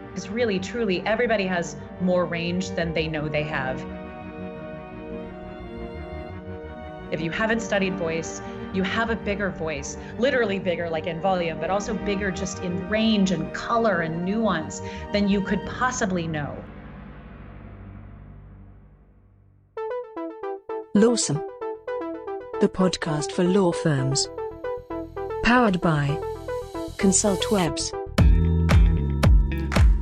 Because really, truly, everybody has more range than they know they have. If you haven't studied voice, you have a bigger voice, literally bigger like in volume, but also bigger just in range and color and nuance than you could possibly know. Lawsome, the podcast for law firms. Powered by Consultwebs.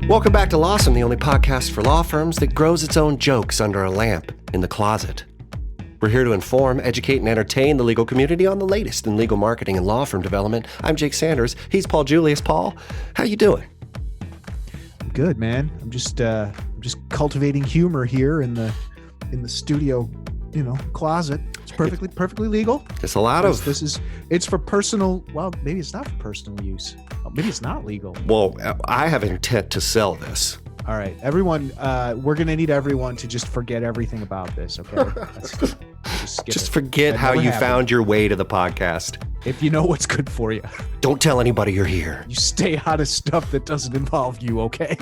Welcome back to Lawsome, the only podcast for law firms that grows its own jokes under a lamp in the closet. We're here to inform, educate, and entertain the legal community on the latest in legal marketing and law firm development. I'm Jake Sanders. He's Paul Julius. Paul, how you doing? I'm good, man. I'm just cultivating humor here in the studio, closet. It's perfectly legal. It's a lot of... It's for personal... Well, maybe it's not for personal use. Maybe it's not legal. Well, I have intent to sell this. All right, everyone, we're going to need everyone to just forget everything about this, okay? Just forget how you found your way to the podcast. If you know what's good for you. Don't tell anybody you're here. You stay out of stuff that doesn't involve you, okay?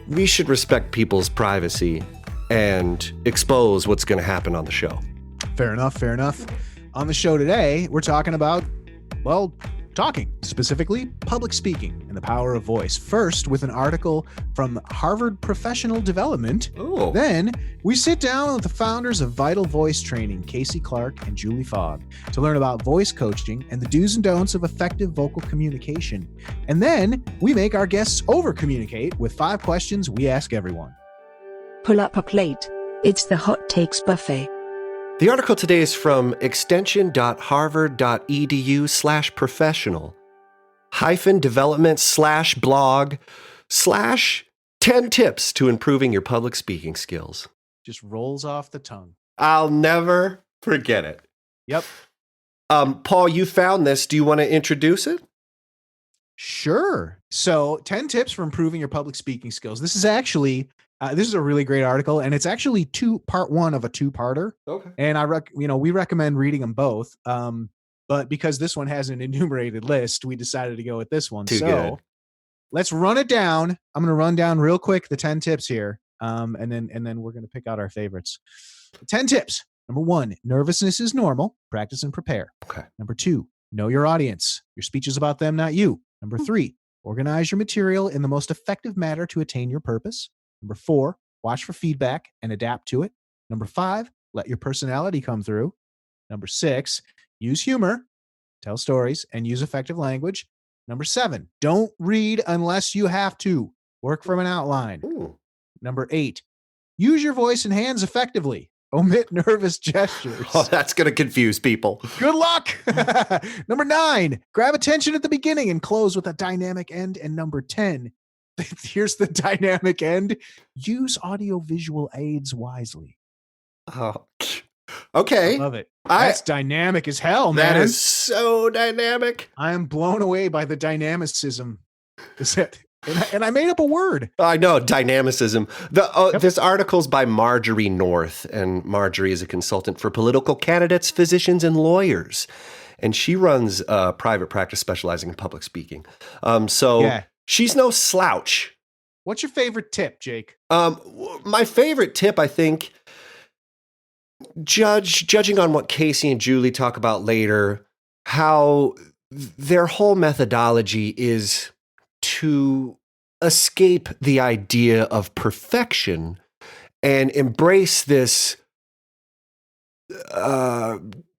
We should respect people's privacy and expose what's going to happen on the show. Fair enough. On the show today, we're talking about, talking, specifically public speaking and the power of voice. First, with an article from Harvard Professional Development. Ooh. Then we sit down with the founders of Vital Voice Training, Casey Clark and Julie Fogg, to learn about voice coaching and the do's and don'ts of effective vocal communication. And then we make our guests over-communicate with 5 questions we ask everyone. Pull up a plate. It's the Hot Takes Buffet. The article today is from extension.harvard.edu/professional-development/blog/10 tips to improving your public speaking skills. Just rolls off the tongue. I'll never forget it. Yep. Paul, you found this. Do you want to introduce it? Sure. So 10 tips for improving your public speaking skills. This is actually... this is a really great article, and it's actually part one of a 2-parter. Okay. And we recommend reading them both. But because this one has an enumerated list, we decided to go with this one. Too good. Let's run it down. I'm going to run down real quick the 10 tips here, and then we're going to pick out our favorites. 10 tips. Number 1, nervousness is normal. Practice and prepare. Okay. Number 2, know your audience. Your speech is about them, not you. Number 3, organize your material in the most effective manner to attain your purpose. Number 4, watch for feedback and adapt to it. Number 5, let your personality come through. Number 6, use humor, tell stories, and use effective language. Number 7, don't read unless you have to. Work from an outline. Ooh. Number 8, use your voice and hands effectively. Omit nervous gestures. Oh, that's going to confuse people. Good luck. Number 9, grab attention at the beginning and close with a dynamic end. And number 10, here's the dynamic end. Use audio-visual aids wisely. Oh, okay. I love it. That's dynamic as hell, man. That is so dynamic. I am blown away by the dynamicism. And I made up a word. I know, dynamicism. This article's by Marjorie North, and Marjorie is a consultant for political candidates, physicians, and lawyers. And she runs a private practice specializing in public speaking. She's no slouch. What's your favorite tip, Jake? My favorite tip, I think, judging on what Casey and Julie talk about later, how their whole methodology is to escape the idea of perfection and embrace this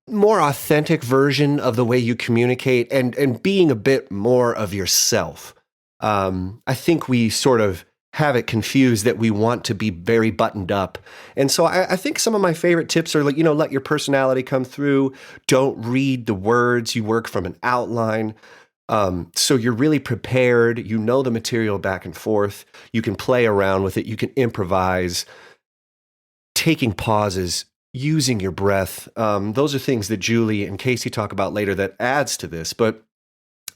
more authentic version of the way you communicate and being a bit more of yourself. I think we sort of have it confused that we want to be very buttoned up. And so I think some of my favorite tips are, let your personality come through. Don't read the words. You work from an outline. So you're really prepared. You know the material back and forth. You can play around with it. You can improvise, taking pauses, using your breath. Those are things that Julie and Casey talk about later that adds to this. But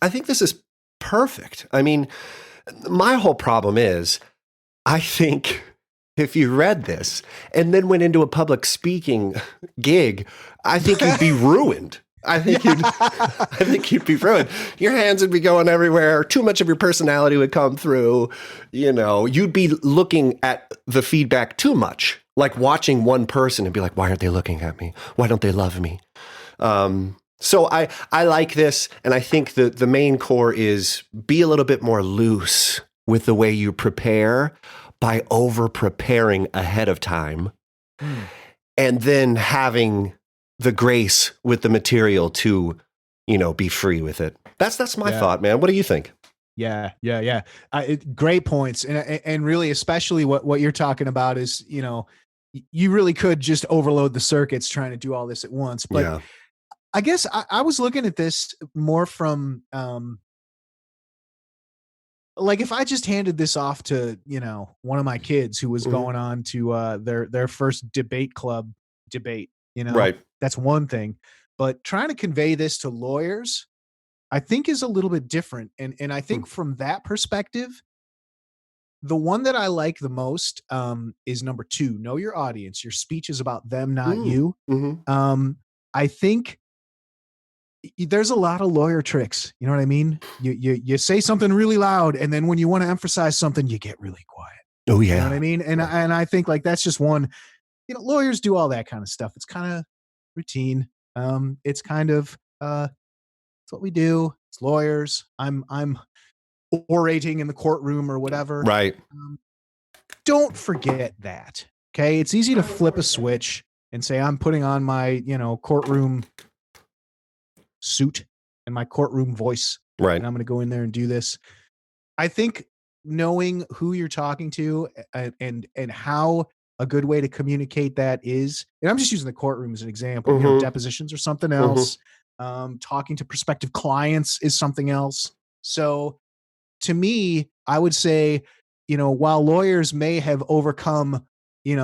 I think this is perfect. I mean, my whole problem is, I think if you read this and then went into a public speaking gig, I think you'd be ruined. I think you'd be ruined. Your hands would be going everywhere. Too much of your personality would come through. You'd be looking at the feedback too much, like watching one person and be like, why aren't they looking at me? Why don't they love me? So I like this. And I think the main core is be a little bit more loose with the way you prepare by over preparing ahead of time. And then having the grace with the material to, be free with it. That's my thought, man. What do you think? Yeah. Great points. And really, especially what you're talking about is, you really could just overload the circuits trying to do all this at once. But I guess I was looking at this more from, like if I just handed this off to, one of my kids who was going on to their first debate club debate, Right. That's one thing. But trying to convey this to lawyers, I think is a little bit different. And I think from that perspective, the one that I like the most is number 2, know your audience. Your speech is about them, not you. I think there's a lot of lawyer tricks. You know what I mean? You say something really loud, and then when you want to emphasize something, you get really quiet. Oh yeah. You know what I mean? And I think like that's just one, lawyers do all that kind of stuff. It's kind of routine. It's kind of it's what we do. It's lawyers. I'm orating in the courtroom or whatever. Right. Don't forget that. Okay. It's easy to flip a switch and say, I'm putting on my, courtroom suit and my courtroom voice. Right. And I'm going to go in there and do this. I think knowing who you're talking to and how a good way to communicate that is, and I'm just using the courtroom as an example, depositions or something else. Talking to prospective clients is something else. So to me, I would say, while lawyers may have overcome,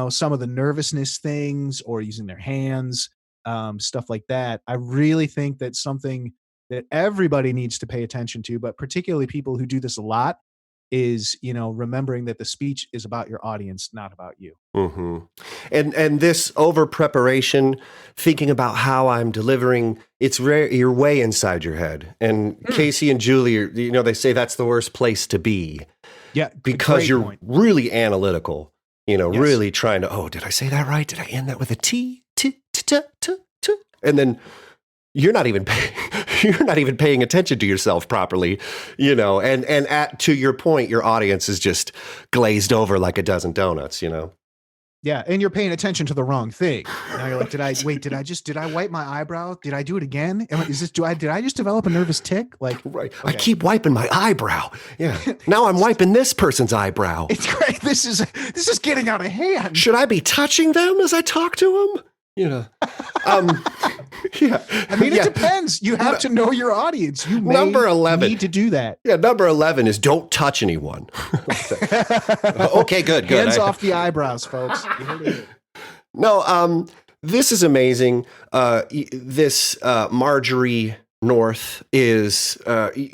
some of the nervousness things or using their hands, stuff like that, I really think that something that everybody needs to pay attention to, but particularly people who do this a lot, is, remembering that the speech is about your audience, not about you. And this over preparation, thinking about how I'm delivering, it's rare. You're way inside your head. And Casey and Julie, they say that's the worst place to be. Yeah, because you're really analytical. Really trying to. Did I say that right? Did I end that with a T? And then you're not even paying attention to yourself properly, and to your point, your audience is just glazed over like a dozen donuts, Yeah, and you're paying attention to the wrong thing. Now you're like, did I wipe my eyebrow? Did I do it again? Did I just develop a nervous tick? Like, right. Okay. I keep wiping my eyebrow. Yeah. Now I'm wiping this person's eyebrow. It's great. This is getting out of hand. Should I be touching them as I talk to them? Yeah. I mean, it depends. You have to know your audience. You may number 11 need to do that. Yeah. Number 11 is don't touch anyone. Okay, good. Hands off the eyebrows, folks. No, this is amazing. This Marjorie North is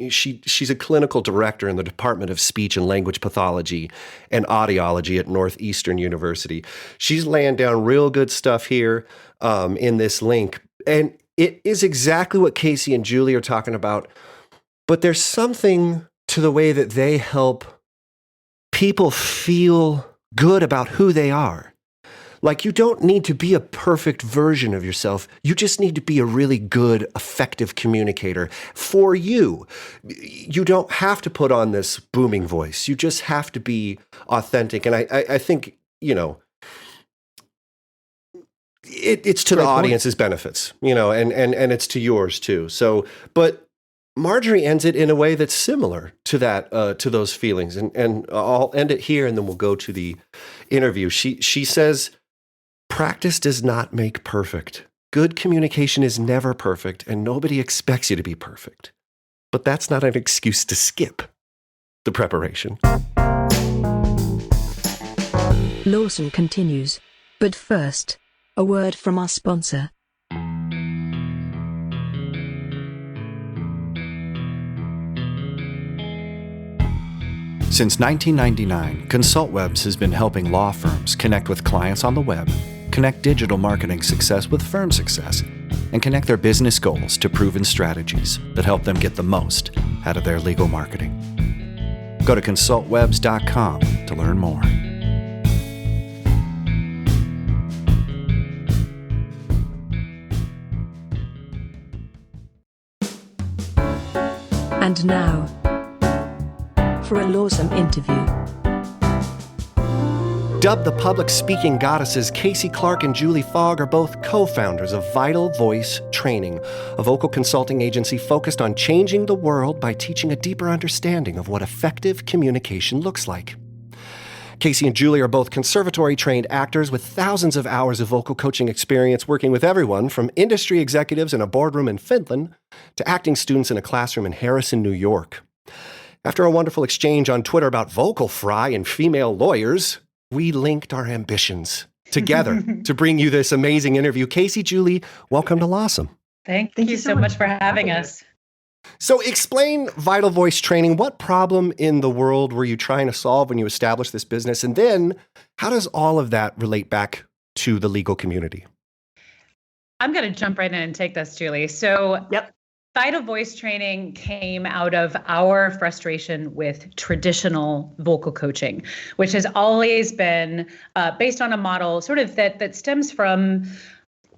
she's a clinical director in the Department of Speech and Language Pathology and Audiology at Northeastern University. She's laying down real good stuff here in this link. And it is exactly what Casey and Julie are talking about. But there's something to the way that they help people feel good about who they are. Like, you don't need to be a perfect version of yourself. You just need to be a really good, effective communicator for you. You don't have to put on this booming voice. You just have to be authentic. And I think, it's to the audience's benefits, and it's to yours too. So, but Marjorie ends it in a way that's similar to that, to those feelings. And I'll end it here and then we'll go to the interview. She says, practice does not make perfect. Good communication is never perfect, and nobody expects you to be perfect. But that's not an excuse to skip the preparation. Lawson continues. But first, a word from our sponsor. Since 1999, Consultwebs has been helping law firms connect with clients on the web, connect digital marketing success with firm success, and connect their business goals to proven strategies that help them get the most out of their legal marketing. Go to Consultwebs.com to learn more. And now, for a Lawsome interview. Dubbed the public speaking goddesses, Casey Clark and Julie Fogg are both co-founders of Vital Voice Training, a vocal consulting agency focused on changing the world by teaching a deeper understanding of what effective communication looks like. Casey and Julie are both conservatory-trained actors with thousands of hours of vocal coaching experience working with everyone from industry executives in a boardroom in Finland to acting students in a classroom in Harrison, New York. After a wonderful exchange on Twitter about vocal fry and female lawyers, we linked our ambitions together to bring you this amazing interview. Casey, Julie, welcome to Lawsome. Thank you so much for having us. So explain Vital Voice Training. What problem in the world were you trying to solve when you established this business? And then how does all of that relate back to the legal community? I'm going to jump right in and take this, Julie. So, Yep. Vital Voice Training came out of our frustration with traditional vocal coaching, which has always been based on a model sort of that stems from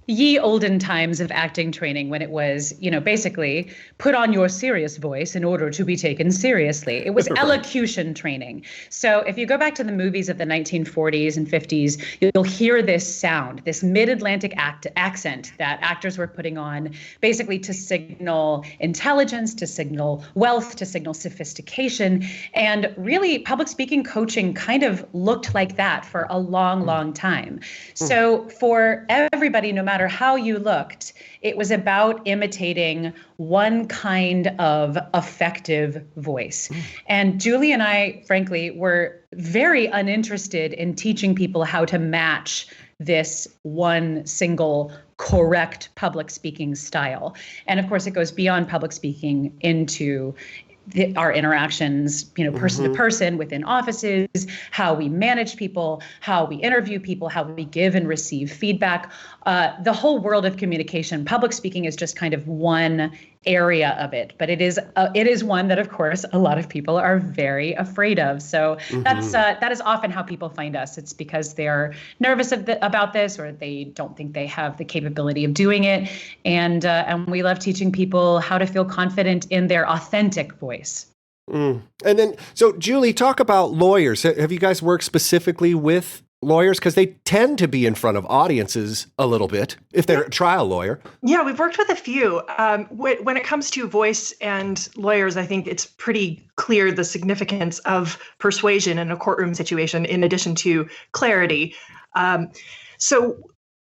ye olden times of acting training, when it was, basically put on your serious voice in order to be taken seriously. It was elocution training. So if you go back to the movies of the 1940s and 50s, you'll hear this sound, this mid-Atlantic accent that actors were putting on basically to signal intelligence, to signal wealth, to signal sophistication. And really, public speaking coaching kind of looked like that for a long, long time. So for everybody, no matter how you looked, it was about imitating one kind of effective voice. And Julie and I, frankly, were very uninterested in teaching people how to match this one single correct public speaking style. And of course, it goes beyond public speaking into our interactions, person to person within offices, how we manage people, how we interview people, how we give and receive feedback. The whole world of communication, public speaking is just kind of one area of it, but it is one that, of course, a lot of people are very afraid of. So that is often how people find us. It's because they're nervous about this, or they don't think they have the capability of doing it. And we love teaching people how to feel confident in their authentic voice. And then, so Julie, talk about lawyers. Have you guys worked specifically with lawyers? Because they tend to be in front of audiences a little bit if they're a trial lawyer. Yeah, we've worked with a few. When it comes to voice and lawyers, I think it's pretty clear the significance of persuasion in a courtroom situation, in addition to clarity. So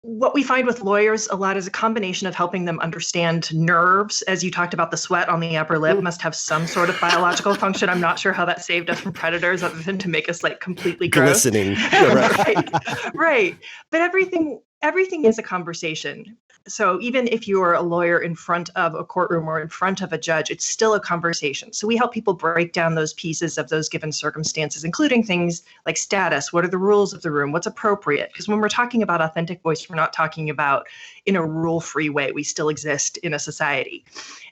what we find with lawyers a lot is a combination of helping them understand nerves. As you talked about, the sweat on the upper lip must have some sort of biological function. I'm not sure how that saved us from predators other than to make us like completely gross. Glistening. Yeah, Right. But everything is a conversation. So even if you're a lawyer in front of a courtroom or in front of a judge, it's still a conversation. So we help people break down those pieces of those given circumstances, including things like status. What are the rules of the room? What's appropriate? Because when we're talking about authentic voice, we're not talking about in a rule-free way. We still exist in a society.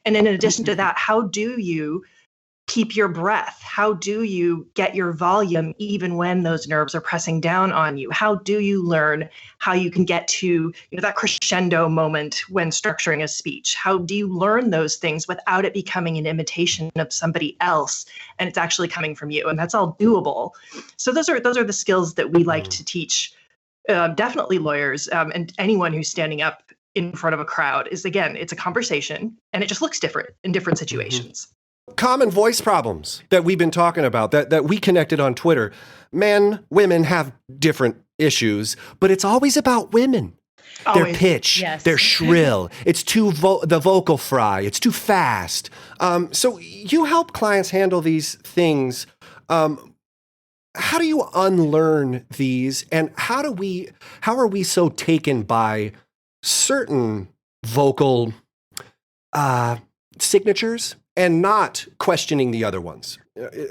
And then in addition to that, how do you keep your breath? How do you get your volume even when those nerves are pressing down on you? How do you learn how you can get to that crescendo moment when structuring a speech? How do you learn those things without it becoming an imitation of somebody else and it's actually coming from you? And that's all doable. So those are the skills that we like to teach, definitely lawyers and anyone who's standing up in front of a crowd. Is, again, it's a conversation and it just looks different in different situations. Common voice problems that we've been talking about, that we connected on Twitter. Men, women have different issues, but it's always about women. Their pitch, Yes. their shrill, it's too the vocal fry, it's too fast. So you help clients handle these things. How do you unlearn these, and how are we so taken by certain vocal signatures and not questioning the other ones?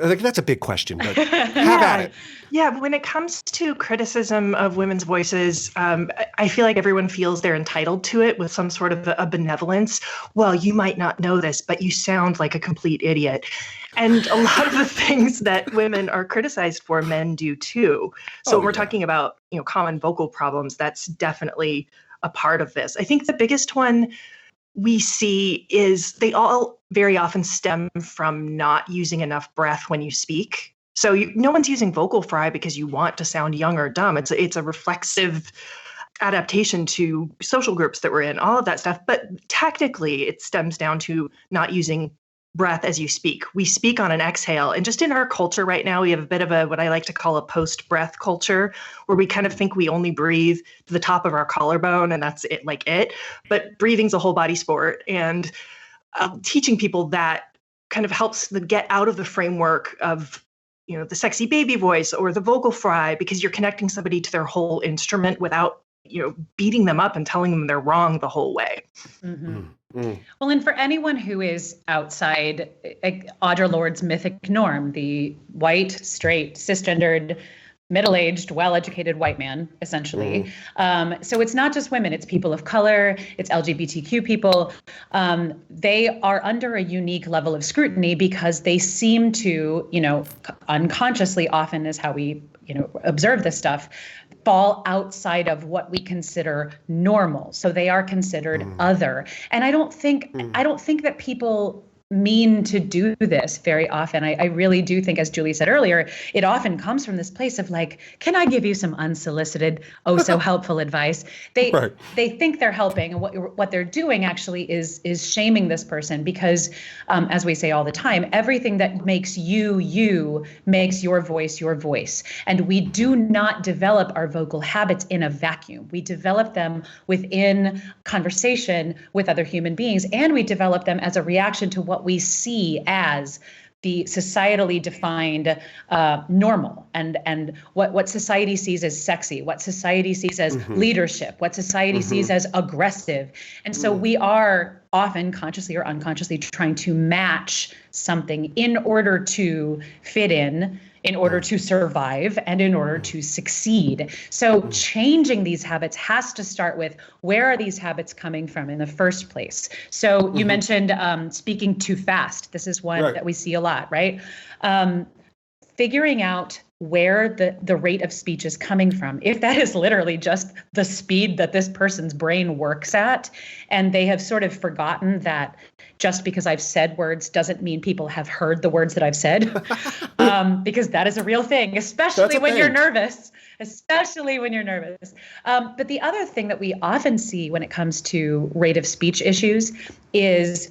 Like, that's a big question, but have at it. Yeah, when it comes to criticism of women's voices, I feel like everyone feels they're entitled to it with some sort of a benevolence. Well, you might not know this, but you sound like a complete idiot. And a lot of the things that women are criticized for, men do too. So when we're talking about, common vocal problems, that's definitely a part of this. I think the biggest one we see is they all very often stem from not using enough breath when you speak. So no one's using vocal fry because you want to sound young or dumb. It's a reflexive adaptation to social groups that we're in, all of that stuff. But technically, it stems down to not using breath as you speak. We speak on an exhale. And just in our culture right now, we have a bit of what I like to call a post-breath culture, where we kind of think we only breathe to the top of our collarbone and that's it, But breathing's a whole body sport. And teaching people that kind of helps them get out of the framework of the sexy baby voice or the vocal fry, because you're connecting somebody to their whole instrument without beating them up and telling them they're wrong the whole way. Mm-hmm. Well, and for anyone who is outside Audre Lorde's mythic norm, the white, straight, cisgendered, middle-aged, well-educated white man, essentially. So it's not just women, it's people of color, it's LGBTQ people. They are under a unique level of scrutiny because they seem to, unconsciously often is how we, observe this stuff, fall outside of what we consider normal. So they are considered other. And I don't think that people mean to do this very often. I really do think, as Julie said earlier, it often comes from this place of can I give you some unsolicited, so helpful advice? They think they're helping, and what they're doing actually is shaming this person because, as we say all the time, everything that makes you makes your voice. And we do not develop our vocal habits in a vacuum. We develop them within conversation with other human beings, and we develop them as a reaction to what we see as the societally defined normal and what society sees as sexy, what society sees as leadership, what society sees as aggressive. And so we are often consciously or unconsciously trying to match something in order to fit in order to survive, and in order to succeed. So changing these habits has to start with, where are these habits coming from in the first place? So you mentioned speaking too fast. This is one that we see a lot, right? Figuring out where the rate of speech is coming from. If that is literally just the speed that this person's brain works at, and they have sort of forgotten that just because I've said words doesn't mean people have heard the words that I've said, because that is a real thing, especially when you're nervous. But the other thing that we often see when it comes to rate of speech issues is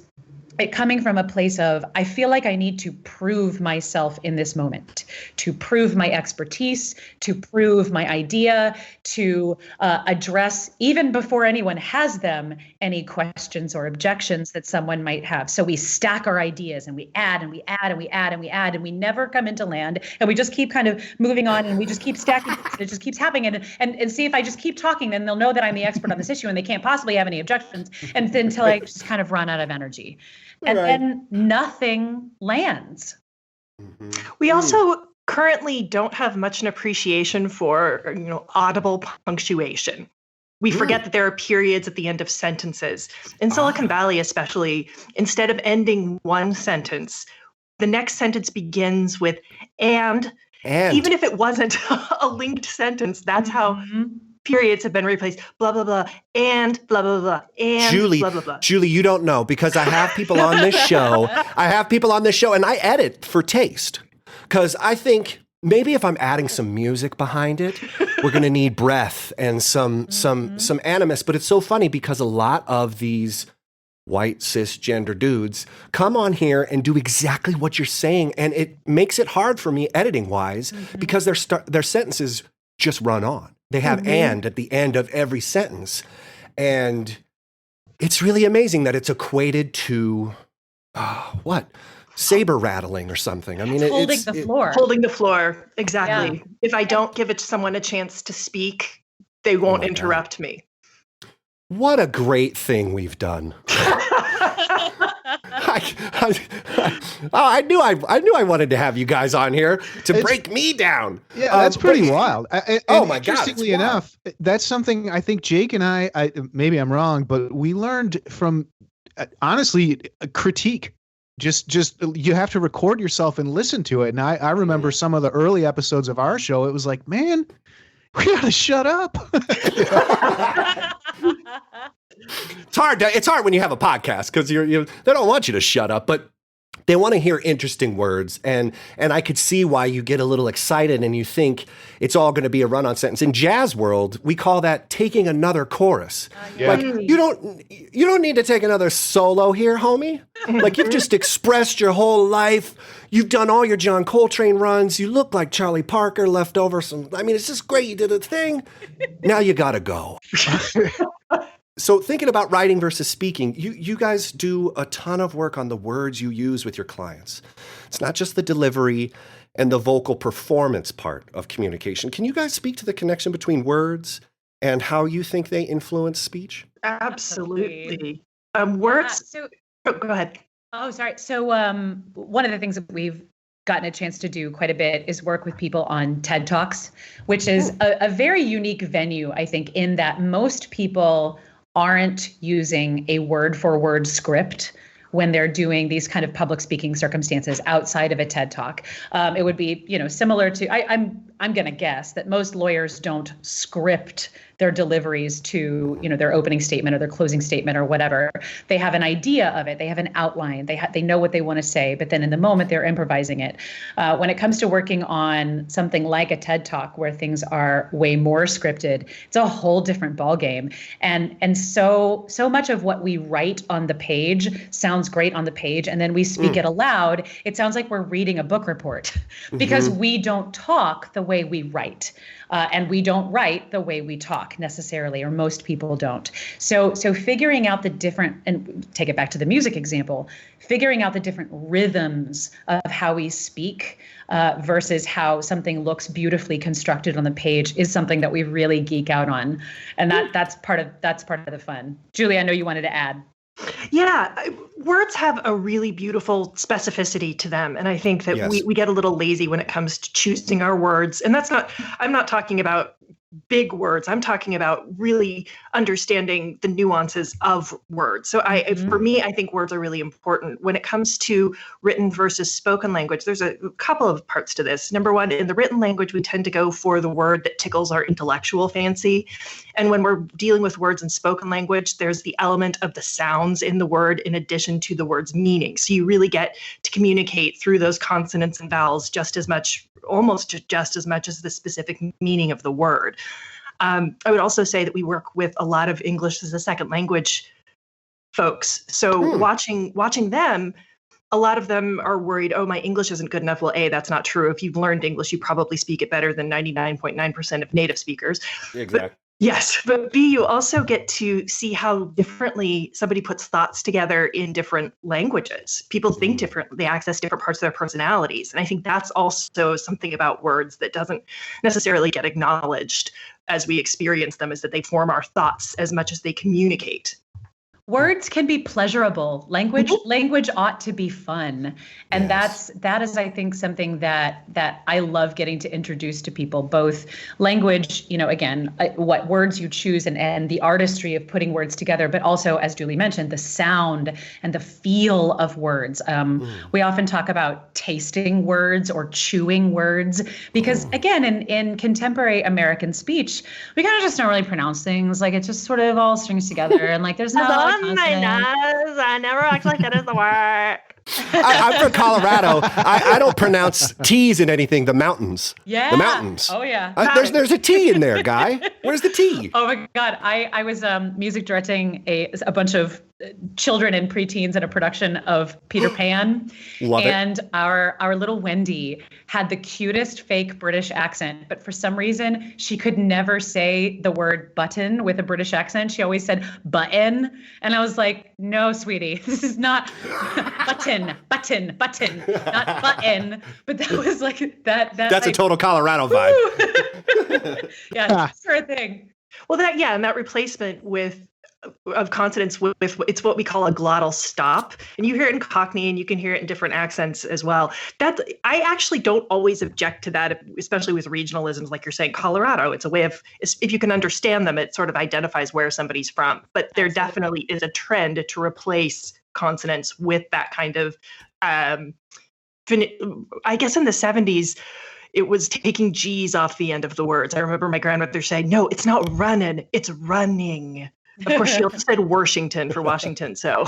it coming from a place of, I feel like I need to prove myself in this moment, to prove my expertise, to prove my idea, to address, even before anyone has them, any questions or objections that someone might have. So we stack our ideas and we add and we add and we add and we add, and we never come into land, and we just keep kind of moving on, and we just keep stacking. It just keeps happening. And see, if I just keep talking, then they'll know that I'm the expert on this issue and they can't possibly have any objections, and until I just kind of run out of energy. And then nothing lands. We also currently don't have much an appreciation for, audible punctuation. We forget that there are periods at the end of sentences. In Silicon Valley, especially, instead of ending one sentence, the next sentence begins with and. Even if it wasn't a linked sentence, that's how periods have been replaced, blah, blah, blah, and blah, blah, blah, and Julie, blah, blah, blah. Julie, you don't know, because I have people on this show. And I edit for taste, because I think maybe if I'm adding some music behind it, we're going to need breath and some animus. But it's so funny because a lot of these white cisgender dudes come on here and do exactly what you're saying. And it makes it hard for me editing wise, because their sentences just run on. They have and at the end of every sentence. And it's really amazing that it's equated to saber rattling or something. I mean, holding the floor. Holding the floor. Exactly. Yeah. If I don't give someone a chance to speak, they won't interrupt me. What a great thing we've done. I knew I wanted to have you guys on here to break me down. Yeah, that's pretty but- wild. Oh my God, Interestingly it's wild. enough, that's something I think Jake and I maybe I'm wrong, but we learned from honestly a critique. Just you have to record yourself and listen to it. And I remember some of the early episodes of our show. It was like, man, we gotta shut up. It's hard when you have a podcast because they don't want you to shut up, but they want to hear interesting words. And I could see why you get a little excited and you think it's all going to be a run-on sentence. In jazz world, we call that taking another chorus. Yeah. Like you don't need to take another solo here, homie. Like you've just expressed your whole life. You've done all your John Coltrane runs. You look like Charlie Parker left over some. I mean, it's just great. You did a thing. Now you got to go. So thinking about writing versus speaking, you guys do a ton of work on the words you use with your clients. It's not just the delivery and the vocal performance part of communication. Can you guys speak to the connection between words and how you think they influence speech? Absolutely. Words. Go ahead. Oh, sorry. So one of the things that we've gotten a chance to do quite a bit is work with people on TED Talks, which is a very unique venue, I think, in that most people aren't using a word for word script when they're doing these kind of public speaking circumstances outside of a TED Talk. It would be, similar to, I'm going to guess that most lawyers don't script their deliveries to, their opening statement or their closing statement or whatever. They have an idea of it. They have an outline. They know what they want to say, but then in the moment they're improvising it. When it comes to working on something like a TED Talk where things are way more scripted, it's a whole different ballgame. And so much of what we write on the page sounds great on the page, and then we speak it aloud. It sounds like we're reading a book report because we don't talk the way we write. And we don't write the way we talk necessarily, or most people don't. So figuring out the different, and take it back to the music example, figuring out the different rhythms of how we speak versus how something looks beautifully constructed on the page is something that we really geek out on. And that's part of the fun. Julie, I know you wanted to add. Yeah, words have a really beautiful specificity to them. And I think that Yes. we get a little lazy when it comes to choosing our words. And I'm not talking about big words. I'm talking about really understanding the nuances of words. So for me, I think words are really important. When it comes to written versus spoken language, there's a couple of parts to this. Number one, in the written language, we tend to go for the word that tickles our intellectual fancy. And when we're dealing with words in spoken language, there's the element of the sounds in the word in addition to the word's meaning. So you really get to communicate through those consonants and vowels almost just as much as the specific meaning of the word. I would also say that we work with a lot of English as a second language folks. So watching them, a lot of them are worried, oh, my English isn't good enough. Well, A, that's not true. If you've learned English, you probably speak it better than 99.9% of native speakers. Exactly. Yes, but B, you also get to see how differently somebody puts thoughts together in different languages. People think differently, they access different parts of their personalities. And I think that's also something about words that doesn't necessarily get acknowledged as we experience them, is that they form our thoughts as much as they communicate. Words can be pleasurable. Language ought to be fun. And Yes. that is, I think, something that I love getting to introduce to people, both language, again, what words you choose and the artistry of putting words together, but also, as Julie mentioned, the sound and the feel of words. We often talk about tasting words or chewing words because, again, in contemporary American speech, we kind of just don't really pronounce things. Like it just sort of all strings together and like there's not I never actually finished the word. I'm from Colorado. I don't pronounce T's in anything. The mountains. Yeah. The mountains. Oh, yeah. There's a T in there, guy. Where's the T? Oh, my God. I was music directing a bunch of children and preteens in a production of Peter Pan. Love it. And our little Wendy had the cutest fake British accent. But for some reason, she could never say the word button with a British accent. She always said button. And I was like, no, sweetie, this is not button, not button. But that was like that. That's a total Colorado vibe. Yeah, it's her thing. Well, and that replacement with of consonants with it's what we call a glottal stop, and you hear it in Cockney, and you can hear it in different accents as well. That I actually don't always object to that, especially with regionalisms, like you're saying, Colorado. It's a way of, if you can understand them, it sort of identifies where somebody's from. But there definitely is a trend to replace consonants with that kind of. I guess in the 70s. It was taking G's off the end of the words. I remember my grandmother saying, "No, it's not running, it's running." Of course, she also said Washington for Washington. So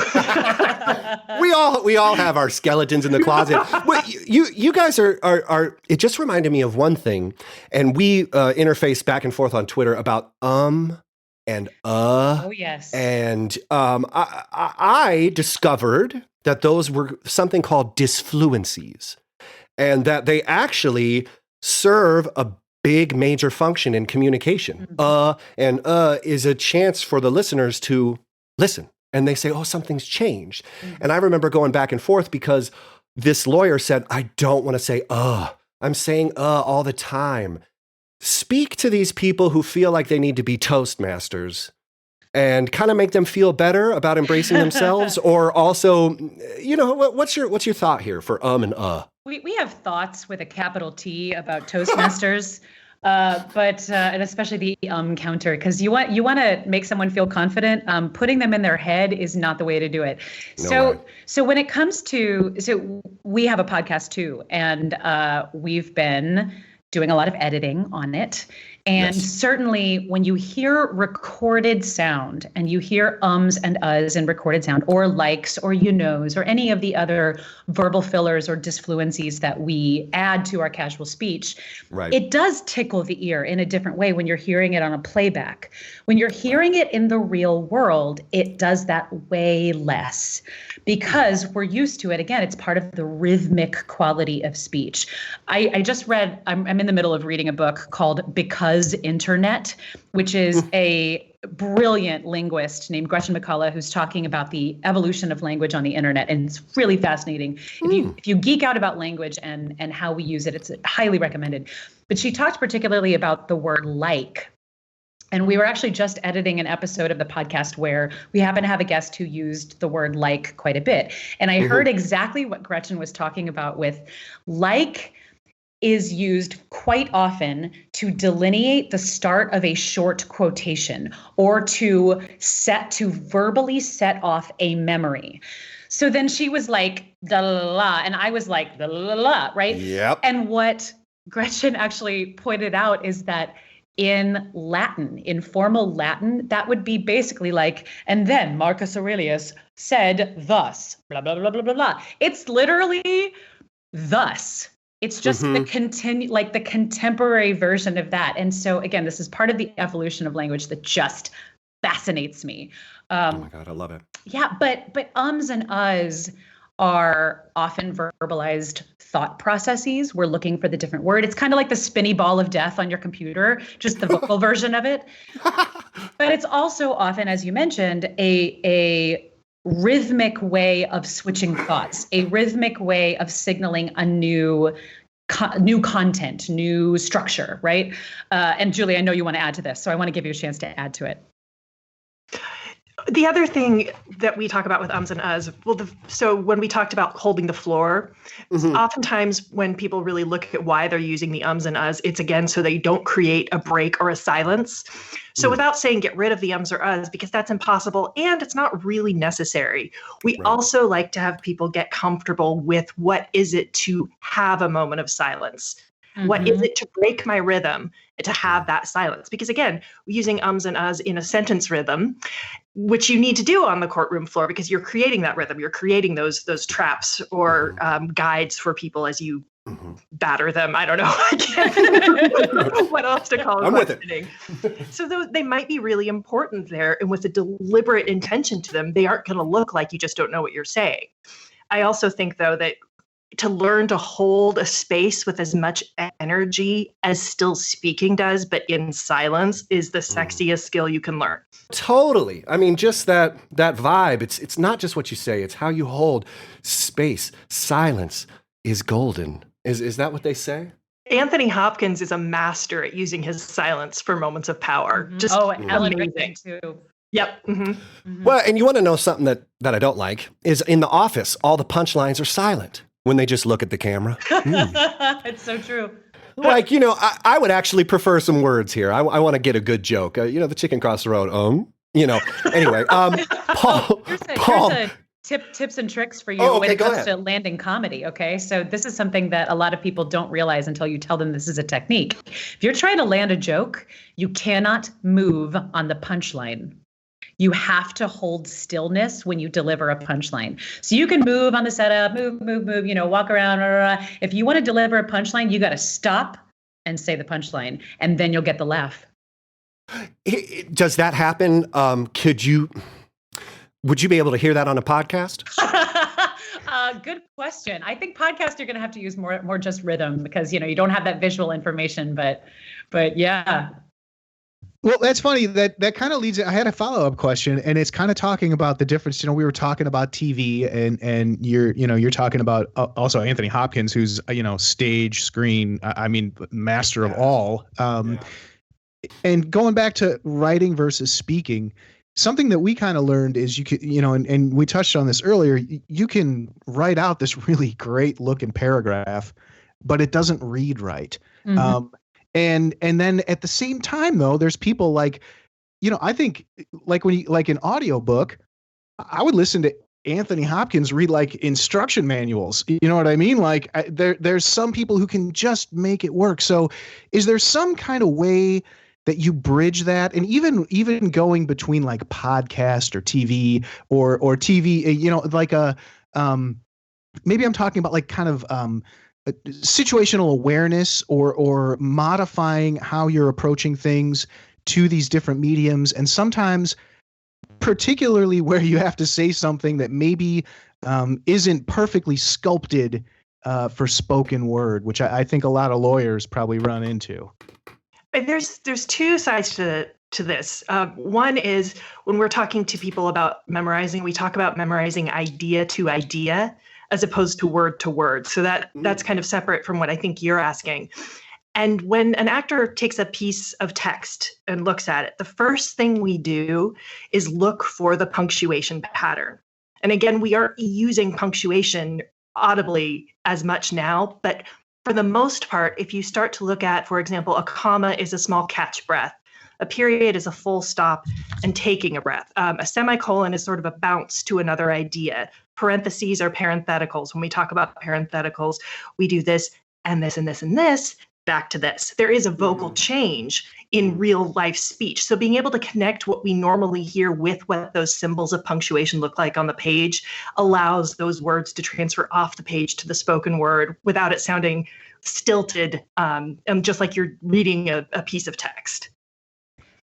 we all have our skeletons in the closet. Well, you guys are. It just reminded me of one thing, and we interface back and forth on Twitter about and Oh yes. and I discovered that those were something called disfluencies. And that they actually serve a big major function in communication. And is a chance for the listeners to listen. And they say, oh, something's changed. And I remember going back and forth because this lawyer said, I don't want to say I'm saying all the time. Speak to these people who feel like they need to be Toastmasters and kind of make them feel better about embracing themselves. Or also, what's your thought here for and We have thoughts with a capital T about Toastmasters, but and especially the counter, because you want to make someone feel confident. Putting them in their head is not the way to do it. So when it comes to, we have a podcast too, and we've been doing a lot of editing on it. And certainly when you hear recorded sound and you hear ums and uhs in recorded sound, or likes or you knows, or any of the other verbal fillers or disfluencies that we add to our casual speech, it does tickle the ear in a different way when you're hearing it on a playback. When you're hearing it in the real world, it does that way less because we're used to it. Again, it's part of the rhythmic quality of speech. I just read, I'm in the middle of reading a book called Because Internet, which is a brilliant linguist named Gretchen McCullough, who's talking about the evolution of language on the internet. And it's really fascinating. If you geek out about language and how we use it, it's highly recommended. But she talked particularly about the word like. And we were actually just editing an episode of the podcast where we happen to have a guest who used the word like quite a bit. And I heard exactly what Gretchen was talking about with like is used quite often to delineate the start of a short quotation or to verbally set off a memory. So then she was like, da la la la, and I was like, da la la la, right? Yep. And what Gretchen actually pointed out is that in Latin, in formal Latin, that would be basically like, and then Marcus Aurelius said thus, blah, blah, blah, blah, blah, blah. It's literally thus. It's just the contemporary version of that. And so again, this is part of the evolution of language that just fascinates me. Oh my God, I love it. Yeah, but ums and uhs are often verbalized thought processes. We're looking for the different word. It's kind of like the spinny ball of death on your computer, just the vocal version of it. But it's also often, as you mentioned, a rhythmic way of switching thoughts, a rhythmic way of signaling a new content, new structure, right? And Julie, I know you want to add to this, so I want to give you a chance to add to it. The other thing that we talk about with ums and uhs, so when we talked about holding the floor, oftentimes when people really look at why they're using the ums and uhs, it's again so they don't create a break or a silence. So without saying get rid of the ums or uhs, because that's impossible and it's not really necessary. We also like to have people get comfortable with what is it to have a moment of silence. What is it to break my rhythm, to have that silence? Because again, using ums and uhs in a sentence rhythm, which you need to do on the courtroom floor because you're creating that rhythm, you're creating those traps or guides for people as you batter them. I don't know. I can't what else to call it. I'm with it. So they might be really important there, and with a deliberate intention to them, they aren't going to look like you just don't know what you're saying. I also think, though, that to learn to hold a space with as much energy as still speaking does, but in silence, is the sexiest skill you can learn. Totally. I mean, just that vibe. It's not just what you say, it's how you hold space. Silence is golden. Is that what they say? Anthony Hopkins is a master at using his silence for moments of power. Just Alan Rickman too. Yep. Well, and you want to know something that I don't like is in The Office, all the punchlines are silent when they just look at the camera. It's so true. Like, I would actually prefer some words here. I want to get a good joke. The chicken across the road. Anyway, Paul. Here's a tips and tricks for you when it go comes ahead. to landing comedy. Okay, so this is something that a lot of people don't realize until you tell them this is a technique. If you're trying to land a joke, you cannot move on the punchline. You have to hold stillness when you deliver a punchline. So you can move on the setup, move, walk around. If you want to deliver a punchline, you got to stop and say the punchline, and then you'll get the laugh. Does that happen? Would you be able to hear that on a podcast? Good question. I think podcasts are going to have to use more just rhythm because, you don't have that visual information, but yeah. Well, that's funny. That kind of leads. I had a follow-up question, and it's kind of talking about the difference. We were talking about TV, and you're talking about also Anthony Hopkins, who's stage, screen. Master of all. And going back to writing versus speaking, something that we kind of learned is you can, and we touched on this earlier. You can write out this really great looking paragraph, but it doesn't read right. Mm-hmm. And then at the same time, though, there's people like, I think like when an audiobook, I would listen to Anthony Hopkins read like instruction manuals. You know what I mean? Like there's some people who can just make it work. So is there some kind of way that you bridge that? And even going between like podcast or TV or TV, like maybe I'm talking about like kind of, situational awareness or modifying how you're approaching things to these different mediums. And sometimes particularly where you have to say something that maybe isn't perfectly sculpted for spoken word, which I think a lot of lawyers probably run into. There's two sides to this. One is when we're talking to people about memorizing, we talk about memorizing idea to idea as opposed to word. So that's kind of separate from what I think you're asking. And when an actor takes a piece of text and looks at it, the first thing we do is look for the punctuation pattern. And again, we aren't using punctuation audibly as much now, but for the most part, if you start to look at, for example, a comma is a small catch breath, a period is a full stop and taking a breath. A semicolon is sort of a bounce to another idea. Parentheses are parentheticals. When we talk about parentheticals, we do this and this and this and this, back to this. There is a vocal change in real life speech. So being able to connect what we normally hear with what those symbols of punctuation look like on the page allows those words to transfer off the page to the spoken word without it sounding stilted, just like you're reading a piece of text.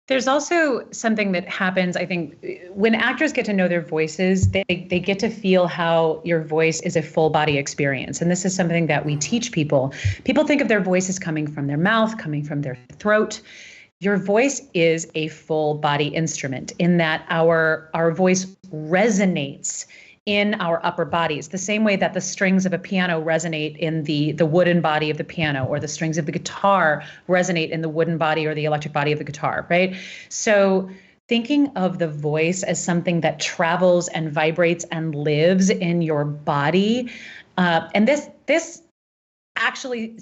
There's also something that happens, I think, when actors get to know their voices, they get to feel how your voice is a full body experience. And this is something that we teach people. People think of their voices coming from their mouth, coming from their throat. Your voice is a full body instrument in that our voice resonates in our upper bodies, the same way that the strings of a piano resonate in the wooden body of the piano, or the strings of the guitar resonate in the wooden body or the electric body of the guitar, right? So thinking of the voice as something that travels and vibrates and lives in your body, and this actually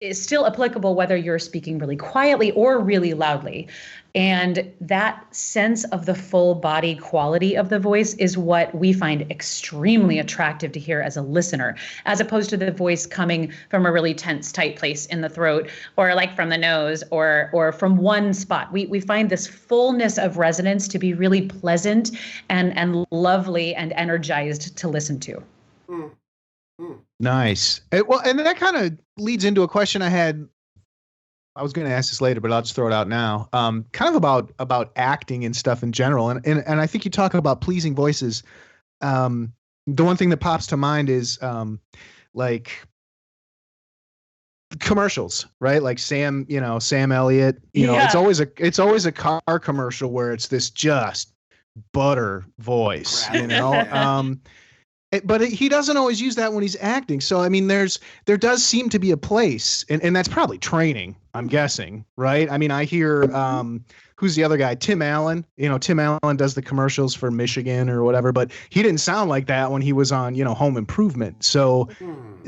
is still applicable whether you're speaking really quietly or really loudly. And that sense of the full body quality of the voice is what we find extremely attractive to hear as a listener, as opposed to the voice coming from a really tense, tight place in the throat, or like from the nose, or from one spot. We find this fullness of resonance to be really pleasant and lovely and energized to listen to. Nice. Well, and that kind of leads into a question I had. I was going to ask this later, but I'll just throw it out now. Kind of about acting and stuff in general. And I think you talk about pleasing voices. The one thing that pops to mind is like commercials, right? Like Sam Elliott, it's always a car commercial where it's this just butter voice, But he doesn't always use that when he's acting. So I mean, there does seem to be a place, and that's probably training, I'm guessing, right? I mean, I hear who's the other guy? Tim Allen. Tim Allen does the commercials for Michigan or whatever, but he didn't sound like that when he was on, Home Improvement. So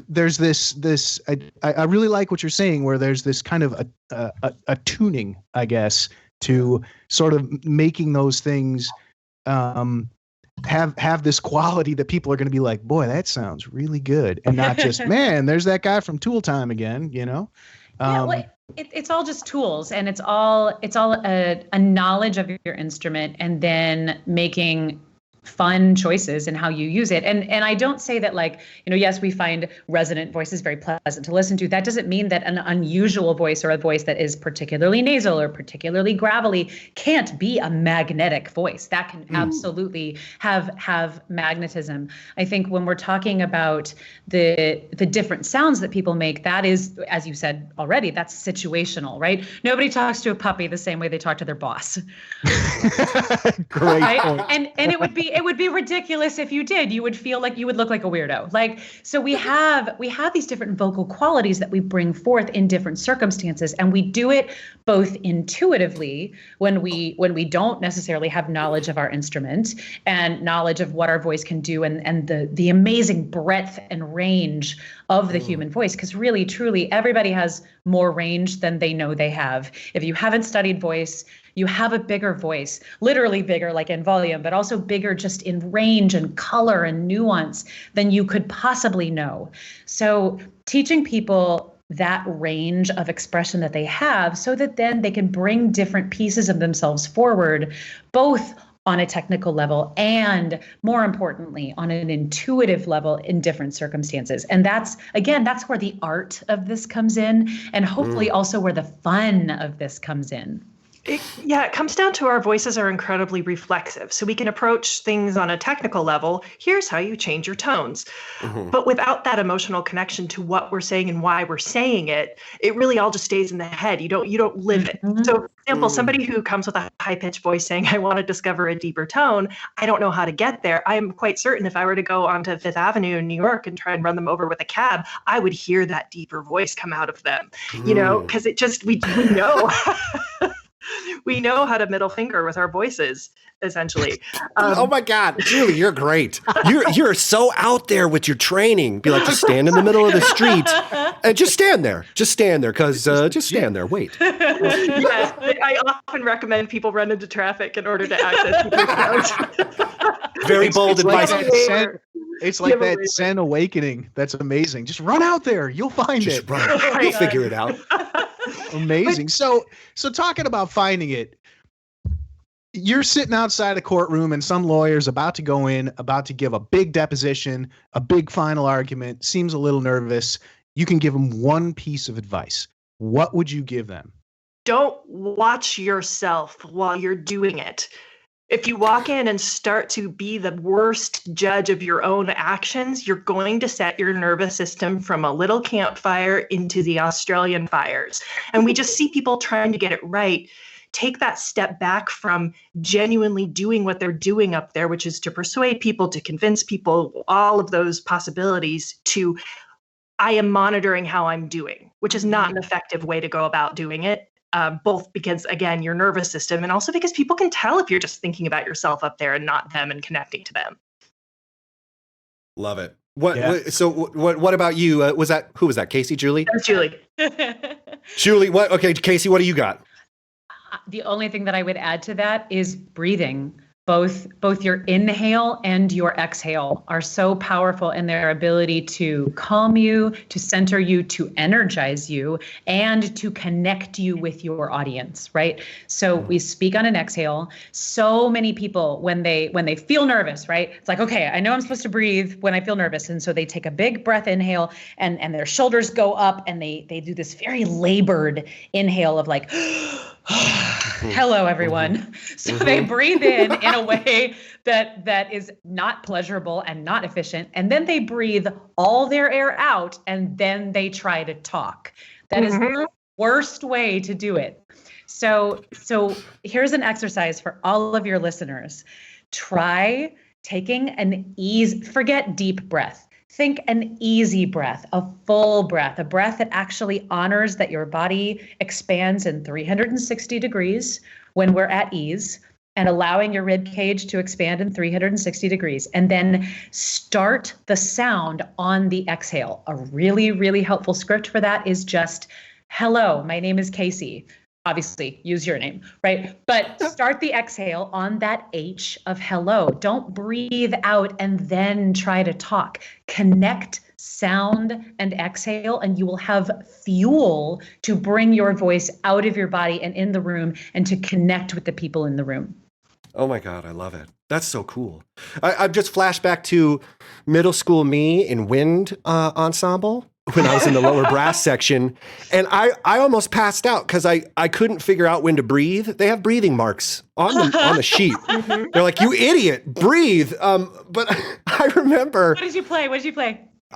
there's this. I really like what you're saying, where there's this kind of a tuning, I guess, to sort of making those things have this quality that people are going to be like, boy, that sounds really good, and not just, man, there's that guy from Tool Time again, It's all just tools, and it's all a knowledge of your instrument, and then making fun choices in how you use it. And I don't say that, like, yes, we find resonant voices very pleasant to listen to. That doesn't mean that an unusual voice, or a voice that is particularly nasal or particularly gravelly, can't be a magnetic voice. That can absolutely have magnetism. I think when we're talking about the different sounds that people make, that is, as you said already, that's situational, right? Nobody talks to a puppy the same way they talk to their boss. Great right? point. And it would be ridiculous if you did. You would feel like you would look like a weirdo. Like, so we have these different vocal qualities that we bring forth in different circumstances, and we do it both intuitively when we don't necessarily have knowledge of our instrument and knowledge of what our voice can do, and the amazing breadth and range of the human voice, because really, truly, everybody has more range than they know they have. If you haven't studied voice, you have a bigger voice, literally bigger, like in volume, but also bigger just in range and color and nuance than you could possibly know. So teaching people that range of expression that they have, so that then they can bring different pieces of themselves forward, both on a technical level and, more importantly, on an intuitive level in different circumstances. And that's where the art of this comes in, and hopefully also where the fun of this comes in. It comes down to our voices are incredibly reflexive. So we can approach things on a technical level. Here's how you change your tones. But without that emotional connection to what we're saying and why we're saying it, it really all just stays in the head. You don't live it. So, for example, somebody who comes with a high-pitched voice saying, I want to discover a deeper tone, I don't know how to get there. I'm quite certain if I were to go onto Fifth Avenue in New York and try and run them over with a cab, I would hear that deeper voice come out of them, because it just, we know. We know how to middle finger with our voices, essentially. Oh my God, Julie, you're great. You're so out there with your training. Be like, just stand in the middle of the street and just stand there. Just stand there, because just stand there. Wait. Yes, I often recommend people run into traffic in order to access people's notes. Very bold advice. It's like that Zen awakening. That's amazing. Just run out there. You'll find it. Run. You'll figure it out. Amazing. So talking about finding it, you're sitting outside a courtroom and some lawyer's about to go in, about to give a big deposition, a big final argument, seems a little nervous. You can give them one piece of advice. What would you give them? Don't watch yourself while you're doing it. If you walk in and start to be the worst judge of your own actions, you're going to set your nervous system from a little campfire into the Australian fires. And we just see people trying to get it right. Take that step back from genuinely doing what they're doing up there, which is to persuade people, to convince people, all of those possibilities, to I am monitoring how I'm doing, which is not an effective way to go about doing it. Both because, again, your nervous system, and also because people can tell if you're just thinking about yourself up there and not them and connecting to them. Love it. What about you? Who was that? Casey, Julie? That's Julie. Julie, what? Okay, Casey, what do you got? The only thing that I would add to that is breathing. Both your inhale and your exhale are so powerful in their ability to calm you, to center you, to energize you, and to connect you with your audience, right? So we speak on an exhale. So many people, when they feel nervous, right? It's like, okay, I know I'm supposed to breathe when I feel nervous. And so they take a big breath inhale, and their shoulders go up, and they do this very labored inhale of like, hello, everyone. So they breathe in a way that is not pleasurable and not efficient. And then they breathe all their air out, and then they try to talk. That is the worst way to do it. So here's an exercise for all of your listeners. Try taking forget deep breath. Think an easy breath, a full breath, a breath that actually honors that your body expands in 360 degrees when we're at ease, and allowing your rib cage to expand in 360 degrees. And then start the sound on the exhale. A really, really helpful script for that is just, hello, my name is Casey. Obviously, use your name, right? But start the exhale on that H of hello. Don't breathe out and then try to talk. Connect sound and exhale, and you will have fuel to bring your voice out of your body and in the room and to connect with the people in the room. Oh my God, I love it. That's so cool. I've just flashed back to middle school me in wind ensemble when I was in the lower brass section. And I almost passed out because I couldn't figure out when to breathe. They have breathing marks on the sheet. They're like, you idiot, breathe. But I remember. What did you play?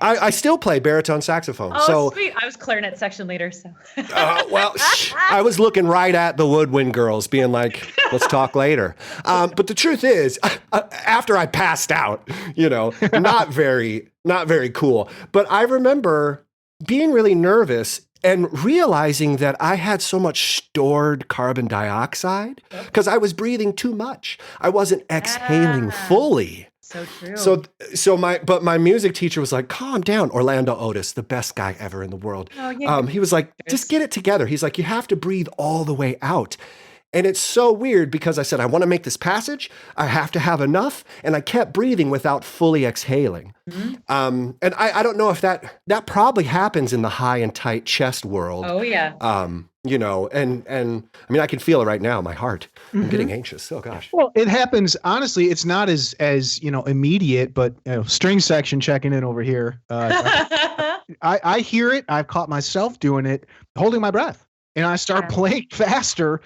I still play baritone saxophone. Oh, so, sweet. I was clarinet section leader, so. I was looking right at the woodwind girls being like, let's talk later. But the truth is, after I passed out, not very cool. But I remember being really nervous and realizing that I had so much stored carbon dioxide because I was breathing too much. I wasn't exhaling fully. So true. But my music teacher was like, calm down. Orlando Otis, the best guy ever in the world. Oh, yeah. He was like, just get it together. He's like, you have to breathe all the way out. And it's so weird because I said, I want to make this passage. I have to have enough. And I kept breathing without fully exhaling. Mm-hmm. And I don't know if that probably happens in the high and tight chest world. Oh, yeah. And I mean, I can feel it right now in my heart. I'm getting anxious. Oh gosh. Well, it happens. Honestly, it's not as immediate, but string section checking in over here. I hear it. I've caught myself doing it, holding my breath, and I start playing faster,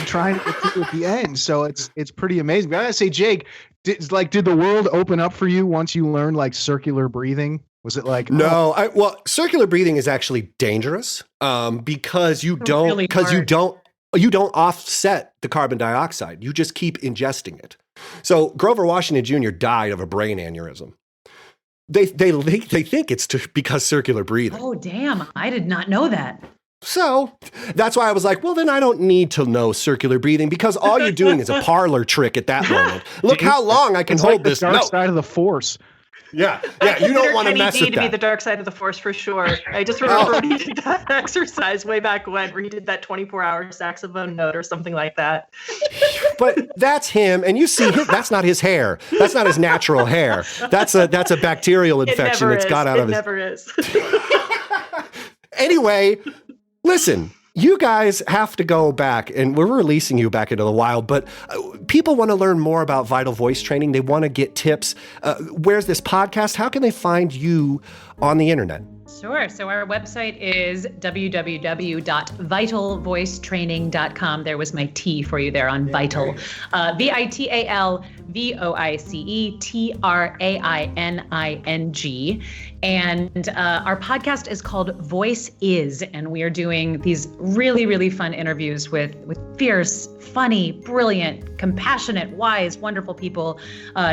trying to get through at the end. So it's pretty amazing. But I gotta say, Jake, did the world open up for you once you learned like circular breathing? Was it like no? Circular breathing is actually dangerous because you don't offset the carbon dioxide. You just keep ingesting it. So Grover Washington Jr. died of a brain aneurysm. They think it's because circular breathing. Oh damn! I did not know that. So that's why I was like, well, then I don't need to know circular breathing because all you're doing is a parlor trick at that moment. Look how long I can hold this. Dark side of the force. Yeah. You don't want to mess with that. to be the dark side of the force for sure. I just remember when he did that exercise way back when, where he did that 24-hour saxophone note or something like that. But that's him, and you see, that's not his hair. That's not his natural hair. That's a bacterial infection that's got out of his. It never is. Anyway, listen. You guys have to go back, and we're releasing you back into the wild, but people want to learn more about vital voice training. They want to get tips. Where's this podcast? How can they find you on the internet? Sure. So our website is www.vitalvoicetraining.com. There was my T for you there on vital. VITALVOICETRAINING. And our podcast is called Voice Is, and we are doing these really, really fun interviews with fierce, funny, brilliant, compassionate, wise, wonderful people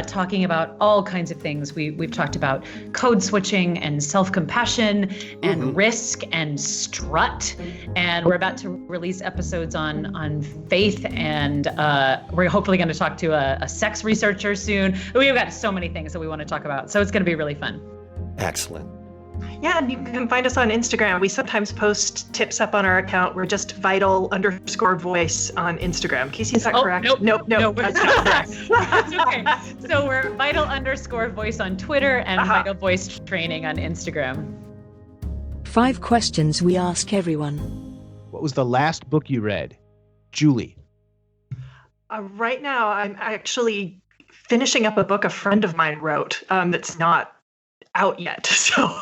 talking about all kinds of things. We've talked about code switching and self-compassion and risk and strut, and we're about to release episodes on faith, and we're hopefully going to talk to a sex researcher soon. We've got so many things that we want to talk about, so it's going to be really fun. Excellent. Yeah, and you can find us on Instagram. We sometimes post tips up on our account. We're just vital_voice on Instagram. Casey, is that correct? Nope. That's not correct. That's okay. So we're vital_voice on Twitter and Vital Voice Training on Instagram. 5 questions we ask everyone. What was the last book you read? Julie. Right now, I'm actually finishing up a book a friend of mine wrote that's not out yet. So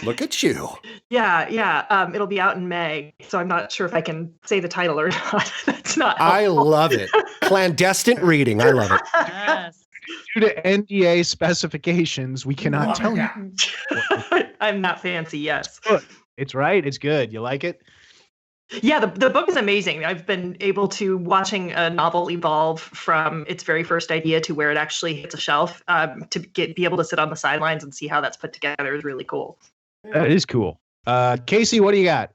look at you. Yeah. It'll be out in May. So I'm not sure if I can say the title or not. That's not helpful. I love it. Clandestine reading. I love it. Yes. Due to NDA specifications, we cannot tell you. I'm not fancy, yes. It's right. It's good. You like it? Yeah, the book is amazing. I've been able to watching a novel evolve from its very first idea to where it actually hits a shelf. To be able to sit on the sidelines and see how that's put together is really cool. That is cool. Casey, what do you got?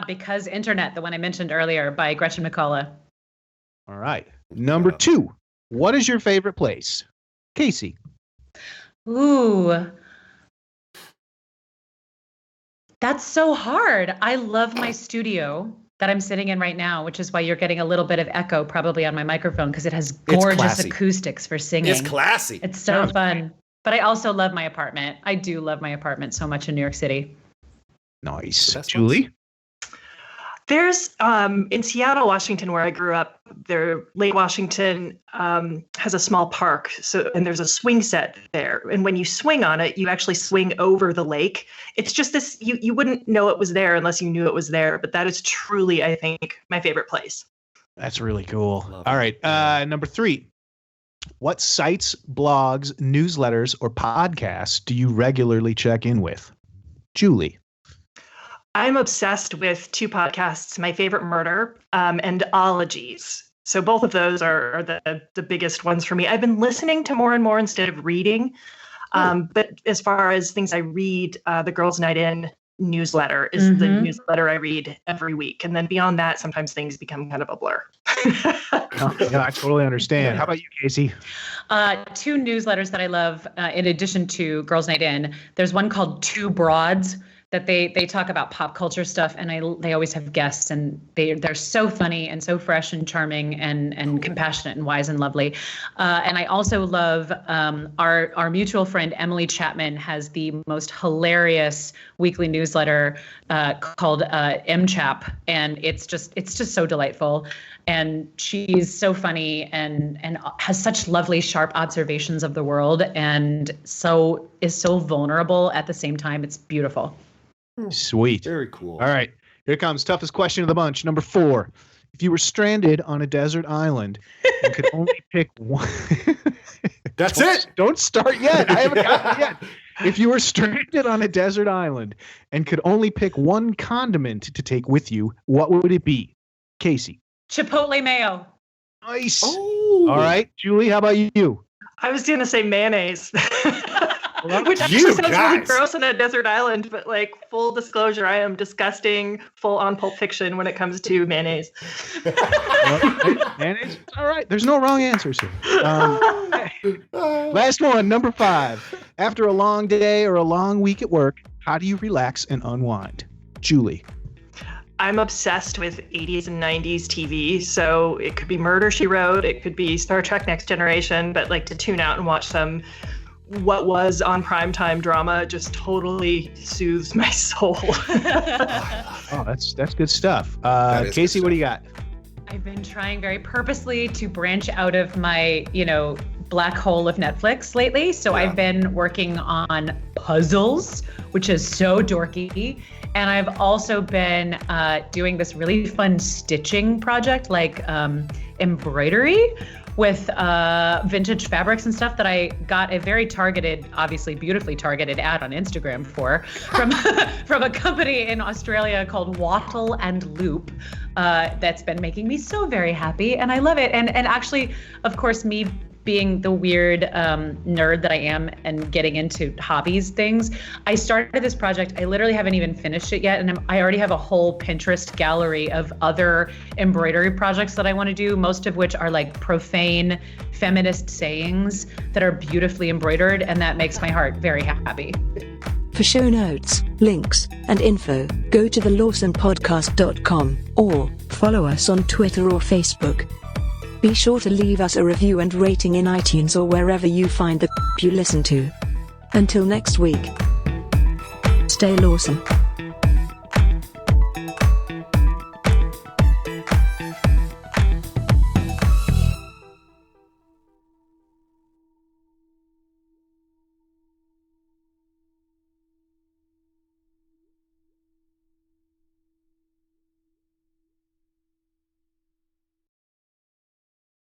Because Internet, the one I mentioned earlier by Gretchen McCullough. All right. Number 2. What is your favorite place? Casey. Ooh. That's so hard. I love my studio that I'm sitting in right now, which is why you're getting a little bit of echo probably on my microphone because it has gorgeous classy. acoustics for singing. It's classy. It's so fun. But I also love my apartment. I do love my apartment so much in New York City. Nice. Julie? There's in Seattle, Washington, where I grew up, Lake Washington has a small park. And there's a swing set there. And when you swing on it, you actually swing over the lake. It's just this, you wouldn't know it was there unless you knew it was there. But that is truly, I think, my favorite place. That's really cool. All right. Number 3. What sites, blogs, newsletters, or podcasts do you regularly check in with? Julie. I'm obsessed with 2 podcasts, My Favorite Murder and Ologies. So both of those are the biggest ones for me. I've been listening to more and more instead of reading. But as far as things I read, the Girls Night In newsletter is the newsletter I read every week. And then beyond that, sometimes things become kind of a blur. Yeah, I totally understand. How about you, Casey? 2 newsletters that I love in addition to Girls Night In. There's one called Two Broads that they talk about pop culture stuff, and they always have guests, and they're so funny and so fresh and charming and compassionate and wise and lovely. And I also love our mutual friend Emily Chapman has the most hilarious weekly newsletter called MChap, and it's just so delightful. And she's so funny and has such lovely, sharp observations of the world, and is so vulnerable at the same time. It's beautiful. Sweet. Very cool. All right. Here comes toughest question of the bunch. Number 4. If you were stranded on a desert island and could only pick one. That's it. Don't start yet. I haven't gotten it yet. If you were stranded on a desert island and could only pick one condiment to take with you, what would it be? Casey. Chipotle mayo. Nice. Oh. All right. Julie, how about you? I was going to say mayonnaise. Well, Which actually sounds really gross on a desert island, but like full disclosure, I am disgusting, full on Pulp Fiction when it comes to mayonnaise. Mayonnaise? All right. There's no wrong answers here. Last one, number 5. After a long day or a long week at work, how do you relax and unwind? Julie. I'm obsessed with 80s and 90s TV, so it could be Murder, She Wrote, it could be Star Trek Next Generation, but like to tune out and watch some what was on primetime drama just totally soothes my soul. Oh, that's good stuff. Casey, what do you got? I've been trying very purposely to branch out of my, black hole of Netflix lately. So I've been working on puzzles, which is so dorky. And I've also been doing this really fun stitching project, like embroidery with vintage fabrics and stuff that I got a very targeted, obviously beautifully targeted ad on Instagram from a company in Australia called Wattle and Loop that's been making me so very happy, and I love it. And actually, of course, me being the weird nerd that I am and getting into hobbies things, I started this project. I literally haven't even finished it yet. And I already have a whole Pinterest gallery of other embroidery projects that I want to do, most of which are like profane feminist sayings that are beautifully embroidered. And that makes my heart very happy. For show notes, links, and info, go to thelawsomepodcast.com or follow us on Twitter or Facebook. Be sure to leave us a review and rating in iTunes or wherever you find the you listen to. Until next week, stay lawsome.